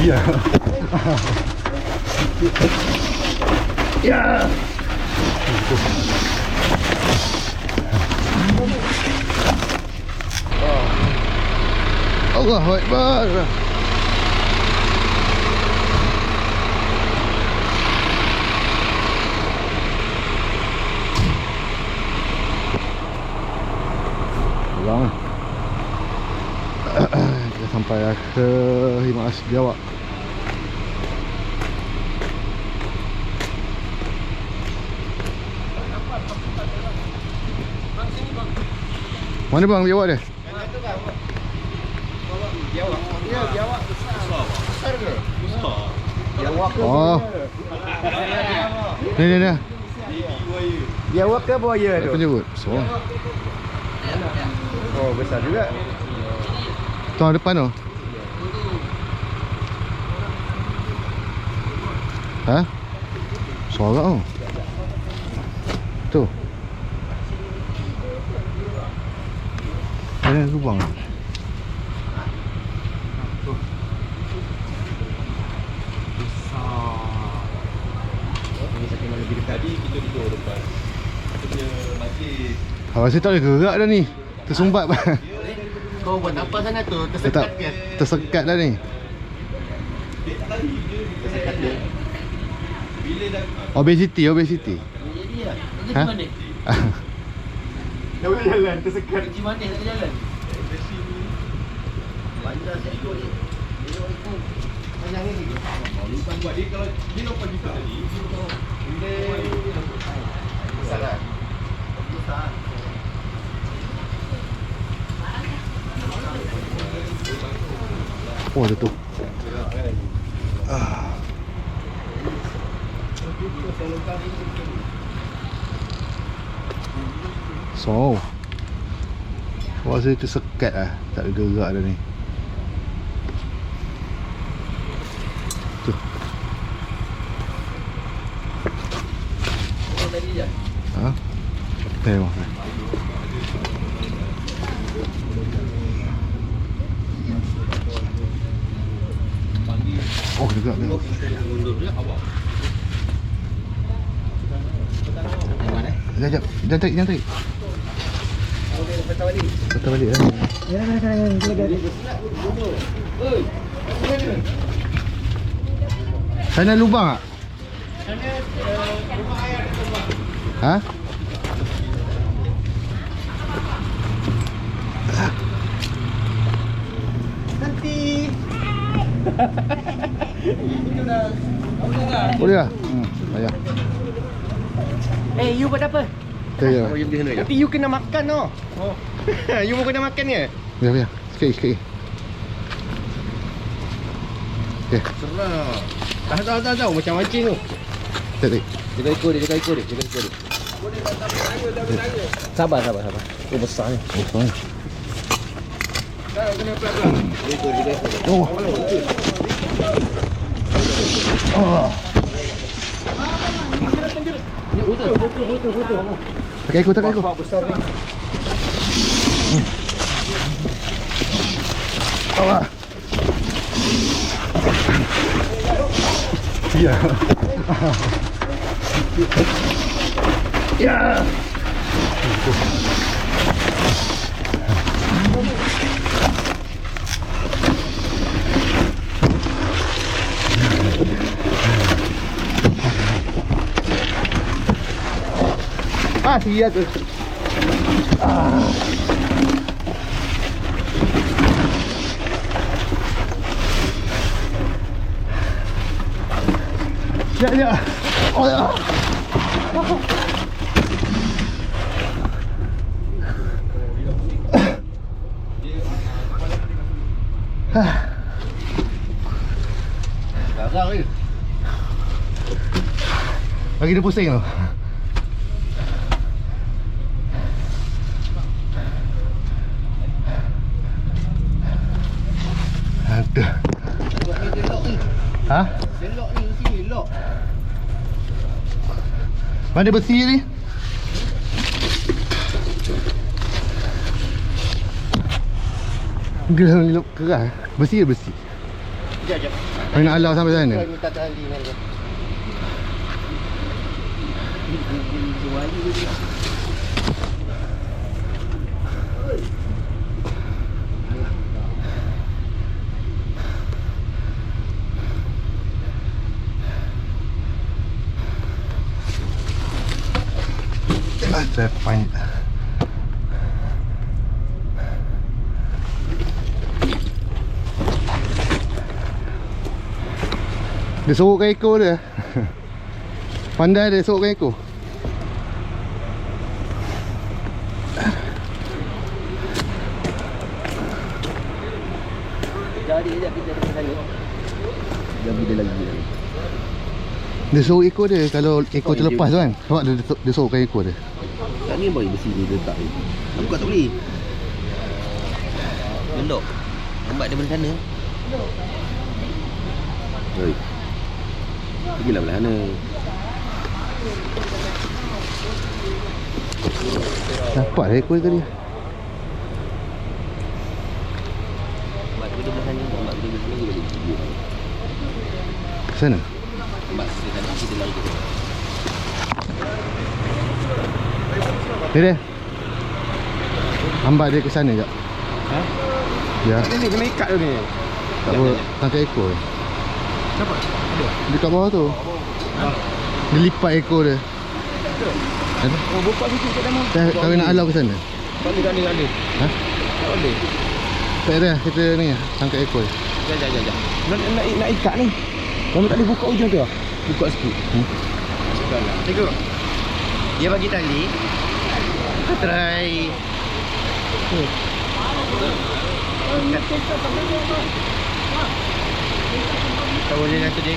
Ya. Ya. Allahu Akbar. Pulang. Kita sampai ke Himas Biawak. Mana bang biawak dia? Biawak. Ya, biawak besar. Besar ke? Besar. Biawak ke? Oh. Ni. Biawak ke buaya tu? Apa je kot? So. Oh, besar juga. Tuang depan tu. Ha? Sorak tu. Tu. Ada lubang. Tadi kita duduk depan kita punya masjid. Awak saya tak boleh gerak dah ni. Tersumbat. Kau buat apa sana tu? Tersekat ke? Tersekat dah ni. Tersekat dia. Bila dah Obesity. Jadi lah. Ha? Tak boleh jalan, tersekat. Pergi mana tak jalan? Bandar saya ikut ni. Dia ikut. Panjang ni. lupa buat dia kalau dia lompat juga tadi. Dia Besar lah. Besar. Oh, ada tu. So, rasa tersekat lah. Tak ada gerak dah ni. Tu. Ha? Tengok. Oh, gerak dia. Sekejap, jangan tarik. Patah balik lah. Sana lubang tak? Ha? Nanti. Boleh lah? Bayar. You buat apa? Saya. Nanti you kena makan tau. Oh. You mau kena makan ke? Biar. Sikit. Okay. Serah. Tahu macam mancing tu. Tarik. Jaga ekor dia. Sabar. Oh besar ni. Oh, Kena pelan-pelan. Jaga ekor. Oh. Betul. Tarik aku. Besar ni. Allah. Ya. Ya. Sia tu. Ya. Oh ya. Garang ni. Lagi dia pusing tu. Ada. Ha? Delok ni sini lock. Mana besi ni? Gelang keras. Besi ke besi? Sekejap. Kau nak halau sampai sana? Minta tali ni. Saya find dia sorokkan ekor dia. Pandai dia sorokkan ekor. Jadi sekejap kita dekat sana. Jangan bila lagi. Dia sorok ekor dia. Kalau ekor terlepas tu kan, nampak dia sorokkan ekor dia. Tak ni boy besi ni letak ni. Aku buka tak boleh. Gendok. Nampak dia belah sana. Oi. Pergilah belah sana. Nampak lah ekor tadi. Nampak dia belah sana. Nampak dia belah sana dia balik. Ke sana? Nampak dia sana kita lari ke sana. Dia hambat dia ke sana jap. Ha? Ya. Ni kena ikat tu ni. Tak apa, tangkap ekor dia. Siapa? Ada. Dekat bawah tu. Dia lipat ekor dia. Ada? Oh, buka situ kat dalam. Kau nak halau ke sana? Tak boleh. Ha? Tak boleh. Tak ada, kita ni tangkap ekor dia. Jap. Nak ikat ni. Kamu tak boleh buka ujung tu. Buka sikit. Tengok. Dia bagi tali. Kita try. Kau boleh nak tu je.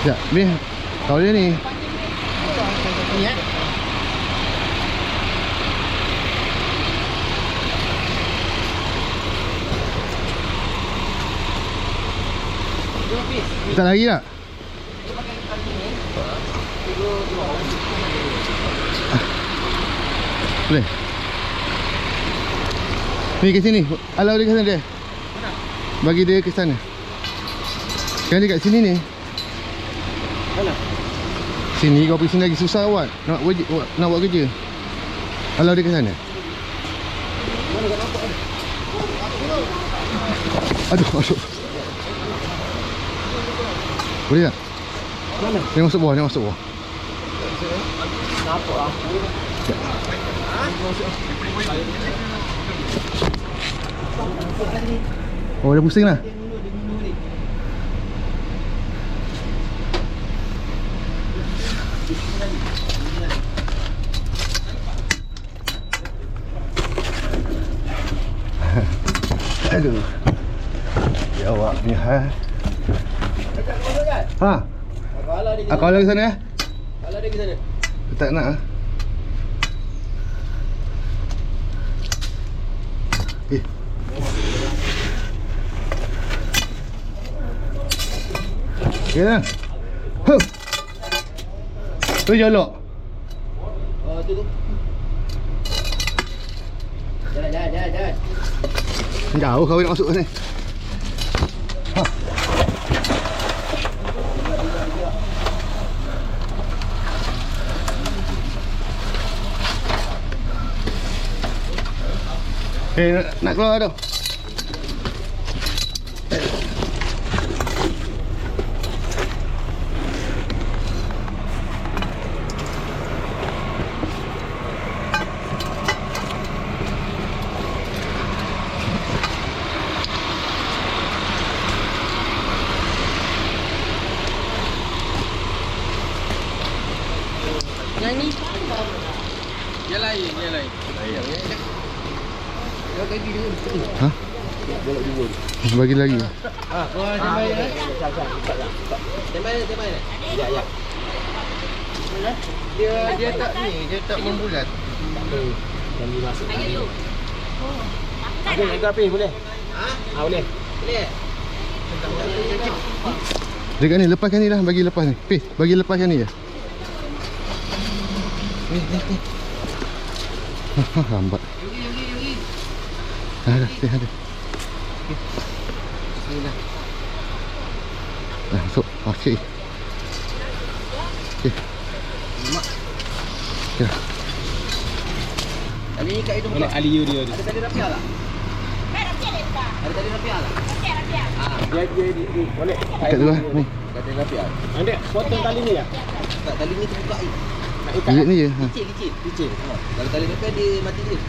Sekejap, ni. Kau dia ni. Ni Tak lagi tak? Boleh. Ni ke sini. Halau dia ke sana dia. Bagi dia ke sana. Kan dia kat sini ni. Mana? Sini kau pergi sini lagi susah awak. Nak buat kerja. Halau dia ke sana. Aduh. Boleh tak? Mana? Dia masuk bawah, Nampak lah. Oh, dah pusing lah. Aduh. Ya awak ni ha. Ha. Aku halau ke sana ya? Halau dia ke sana. Tak nak ah. Ya dah. Huh. Tu jolok. Oh, tu. Jalan. Jauh kau nak masuk sini. Ha. Nak keluar tu. Yang ni. Dia lain. Dia bagi dulu. Ha? Bolak dulu. Bagi lagi. Ah, kau sampai ya. Sampai. Ya. Dia tak ni, dia tak membulat. Kami masuk. Ada nak api boleh? Ha? Boleh. Dekat ni, lepaskan ni lah. Bagi lepas ni. Pis, bagi lepaskan ni je. Ni. Lambat. Ada. Inilah. Masuk. Okey. Okey. Mak. Ya. Kali ni kat hidung. Boleh aliu dia. Ada tali rapiah tak? Ada tali rapiah tak? Dia boleh. Dekat tu lah ni. Ada tali rapiah. Anda potong tali ni ya? Tak, tali ni terbuka ni. Lilit ni je. Ha. Licin. Kalau tali rapiah dia mati dia.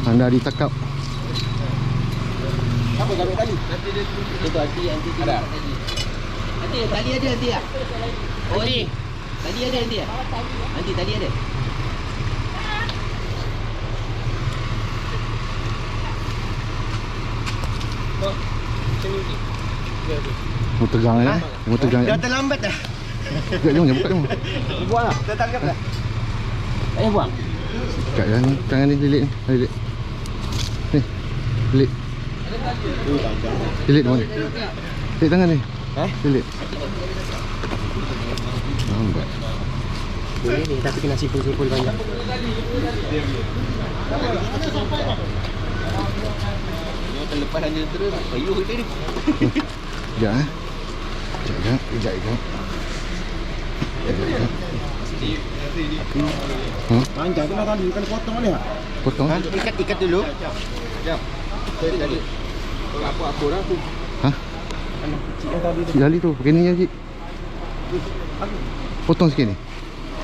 Anda ditakap. Apa gambar tali? Nanti dia itu anti Ada? Nanti tali ada nanti ah. Oh ni. Tali ada nanti ah. Nanti tali ada. Mu tegang ya. Mu tegang. Dah terlambat dah. Buka jom, buka jom. Buang lah. Dah tangkap dah. Buang. Dekat dah ni. Tangan ni lilit ni. Lilit. Ni. Lilit. Lilit mana? Lilit tangan ni. Lilit. Lambat. Boleh ni tapi kena simpul-simpul banyak. Dia terlepas hanya terus payuh kita ni. Sekejap eh. Sekejap. Panjang tu lah tadi kena potong ni. Potong. Ikat dulu. Jap. Tadi. Apa dah tu? Ha? Cik Dali tu. Pakai ni je cik. Potong sikit ni.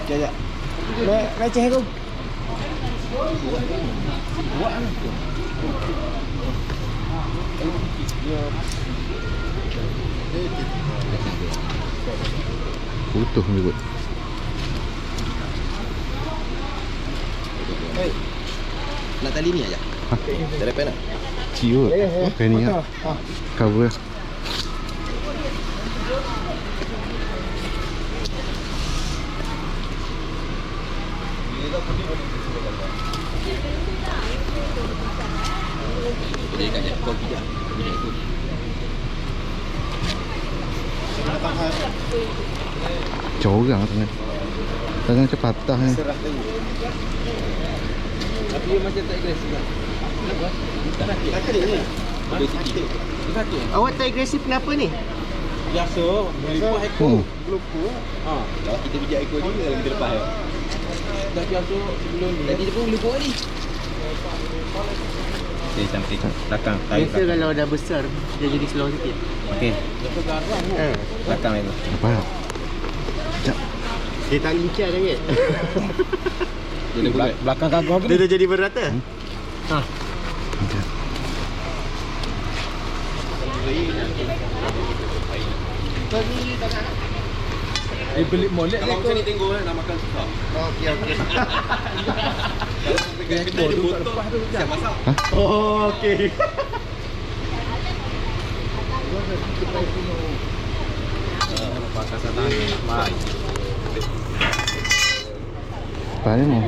Sekejap. Receh tu. Buat ni. Utuh ni buat. Nak tali ni aja. Ha? Tak ada pen nak? Ciut. Pakai ni lah. Cover. Boleh kat dia. Kau pijak. Pijak tu. Corang tangan. Tangan macam patah ni. Serah tu. Tapi dia macam tak agresif lah. Kenapa? Tak sakit. Sakit ni. Ada sikit. Sakit. Awak tak agresif kenapa ni? Biasa. Melipah ekor. Berlupu. Kalau kita pijak ekor ni, kita lepas ya. Dah biasa sebelum ni. Tadi dia pun berlupu ni. Okey, cantik. Belakang. Biasa kalau dah besar, dia jadi slow sikit. Okey. Biasa garang tu. Belakang itu. Apa? Dia tak lincah sangat. Belakang kagak Dia dah jadi berata. Sekejap. beli molek Kalau macam ni tengok nak makan susah. Okey. Kalau kedai dia potong, siap masak. Oh, okey. Pakai satan. Baik. Apa ni mau?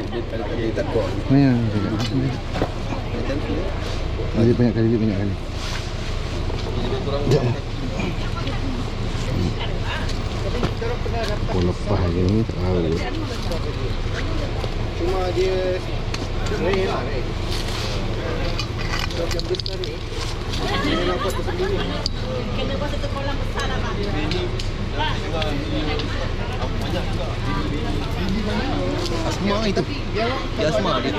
Dia tak kuat. Ni yang dia banyak kali. Oh, lepas je ni tak tahu. Cuma dia rare lah. Kalau yang besar ni dia memang kuat tersendiri. Kena buat satu kolam besar lah Mak. Asma itu. Dia asma dia.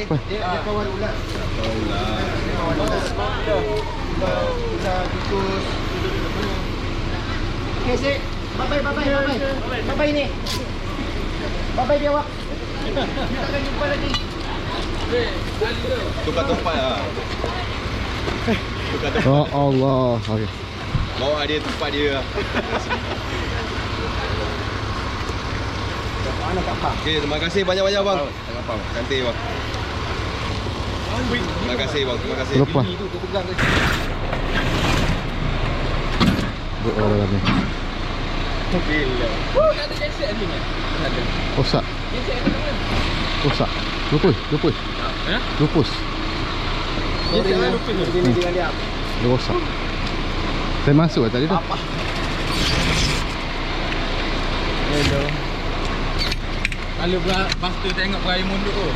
Apa? Dia kawan ulat. Ulat tikus. Okay, Sik. Bye-bye ni. Bye-bye dia awak. Kita akan jumpa lagi. Tukar tempat lah. Oh Allah. Okey. Bawa dia tempat dia lah. Okey, terima kasih banyak-banyak bang. Cantik bang. Terima kasih bang, terima kasih. Lepas. Buat orang ni. Ada jaset ni ni. Ada. Rosak. Rosak. Lupus. Ha? Lupus. Dia tak lupus tu. Dia dengan dia. Dia rosak. Saya masuk tadi tu. Hello. Kalau lepas tu tengok perayaan munduk tu.